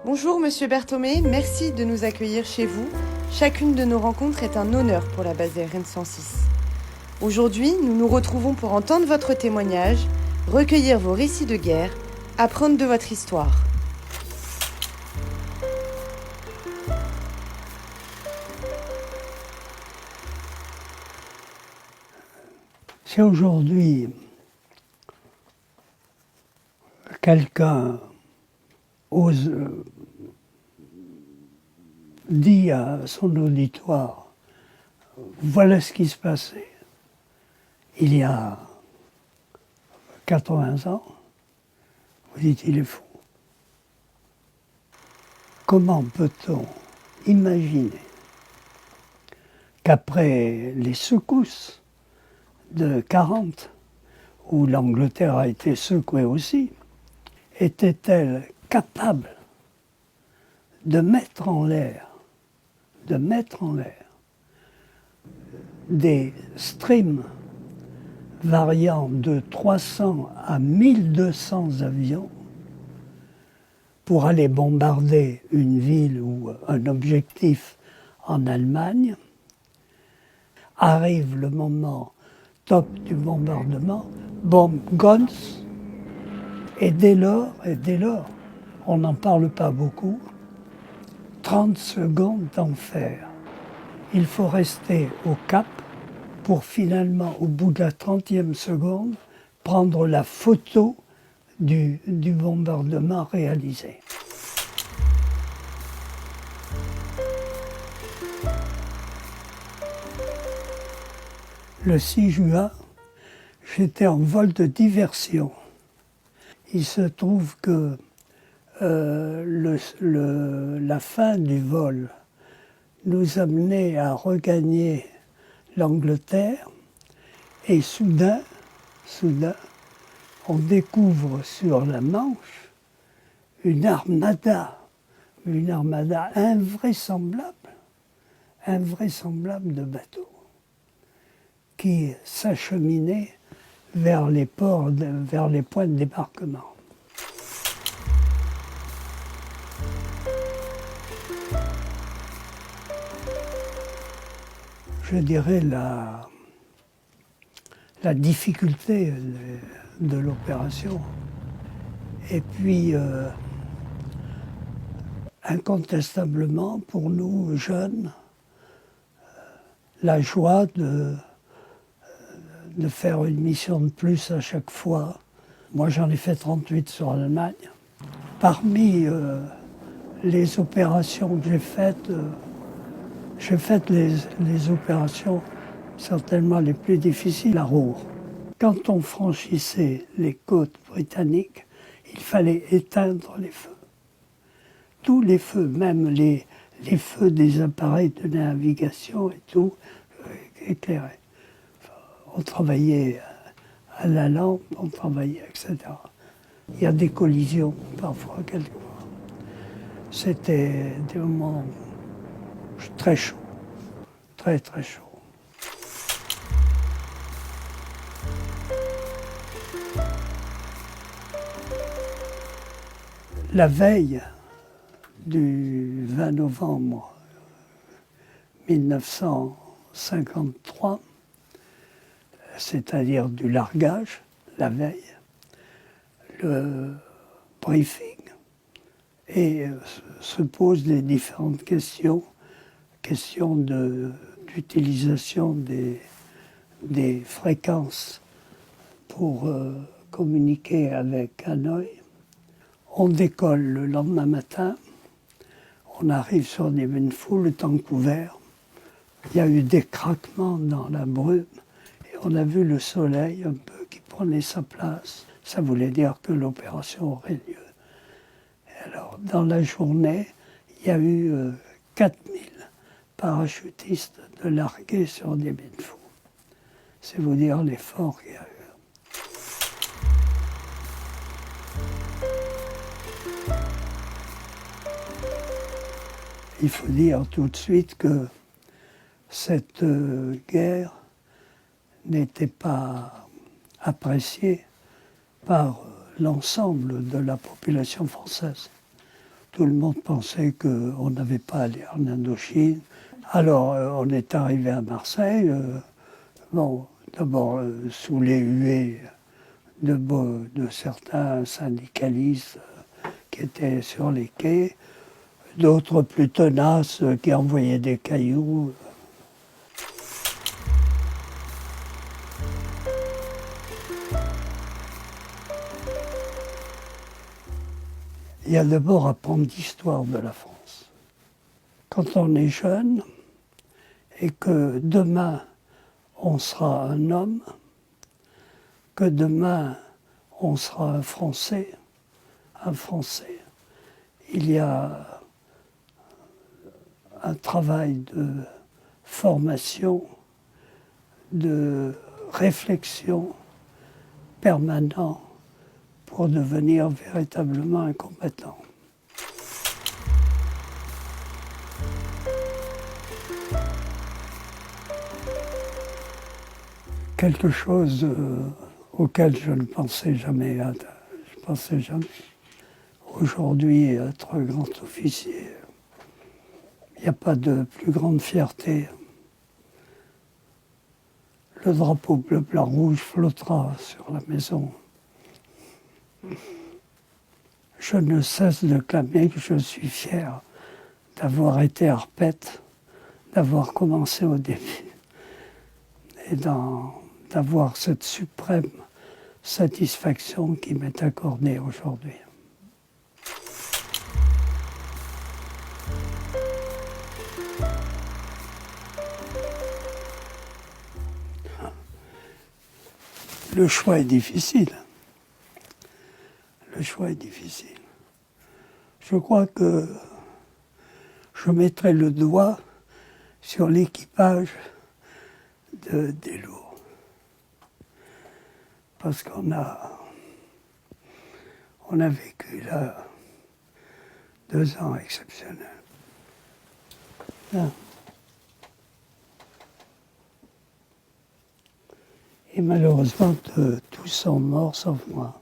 Bonjour Monsieur Berthomé, merci de nous accueillir chez vous. Chacune de nos rencontres est un honneur pour la base aérienne 106. Aujourd'hui, nous nous retrouvons pour entendre votre témoignage, recueillir vos récits de guerre, apprendre de votre histoire. Si aujourd'hui quelqu'un ose dit à son auditoire, voilà ce qui se passait il y a 80 ans, vous dites il est fou. Comment peut-on imaginer qu'après les secousses de 40, où l'Angleterre a été secouée aussi, était-elle capable de mettre en l'air des streams variant de 300 à 1200 avions pour aller bombarder une ville ou un objectif en Allemagne. Arrive le moment top du bombardement, bombe guns, et dès lors, on n'en parle pas beaucoup, 30 secondes d'enfer. Il faut rester au cap pour finalement, au bout de la 30e seconde, prendre la photo du bombardement réalisé. Le 6 juin, j'étais en vol de diversion. Il se trouve que la fin du vol nous amenait à regagner l'Angleterre et soudain, on découvre sur la Manche une armada invraisemblable de bateaux qui s'acheminaient vers les ports, vers les points de débarquement. Je dirais la difficulté de l'opération. Et puis, incontestablement, pour nous, jeunes, la joie de faire une mission de plus à chaque fois. Moi, j'en ai fait 38 sur l'Allemagne. Parmi les opérations que j'ai faites, les opérations certainement les plus difficiles à Ruhr. Quand on franchissait les côtes britanniques, il fallait éteindre les feux. Tous les feux, même les feux des appareils de navigation et tout, éclairés. On travaillait à la lampe, on travaillait, etc. Il y a des collisions, parfois, quelquefois. C'était des moments très chauds, très très chauds. La veille du 20 novembre 1953, c'est-à-dire du largage, la veille, le briefing, et se posent les différentes questions d'utilisation des fréquences pour communiquer avec Hanoï. On décolle le lendemain matin, on arrive sur Dien Bien Phu, le temps couvert. Il y a eu des craquements dans la brume et on a vu le soleil un peu qui prenait sa place. Ça voulait dire que l'opération aurait lieu. Et alors, dans la journée, il y a eu 4000 parachutistes de larguer sur Dien Bien Phu. C'est vous dire l'effort qu'il y a eu. Il faut dire tout de suite que cette guerre n'était pas appréciée par l'ensemble de la population française. tout le monde pensait qu'on n'avait pas allé en Indochine. Alors, on est arrivé à Marseille, d'abord sous les huées de certains syndicalistes qui étaient sur les quais, d'autres plus tenaces qui envoyaient des cailloux. Il y a d'abord à apprendre l'histoire de la France. Quand on est jeune et que demain on sera un homme, que demain on sera un Français, il y a un travail de formation, de réflexion permanent pour devenir véritablement un combattant. Quelque chose auquel je ne pensais jamais. Aujourd'hui, être grand officier, il n'y a pas de plus grande fierté. Le drapeau bleu, blanc, rouge flottera sur la maison. Je ne cesse de clamer que je suis fier d'avoir été arpète, d'avoir commencé au début et d'avoir cette suprême satisfaction qui m'est accordée aujourd'hui. Le choix est difficile. Le choix est difficile. Je crois que je mettrai le doigt sur l'équipage des lourds. Parce qu'on a vécu là 2 ans exceptionnels. Là. Et malheureusement, tous sont morts sauf moi.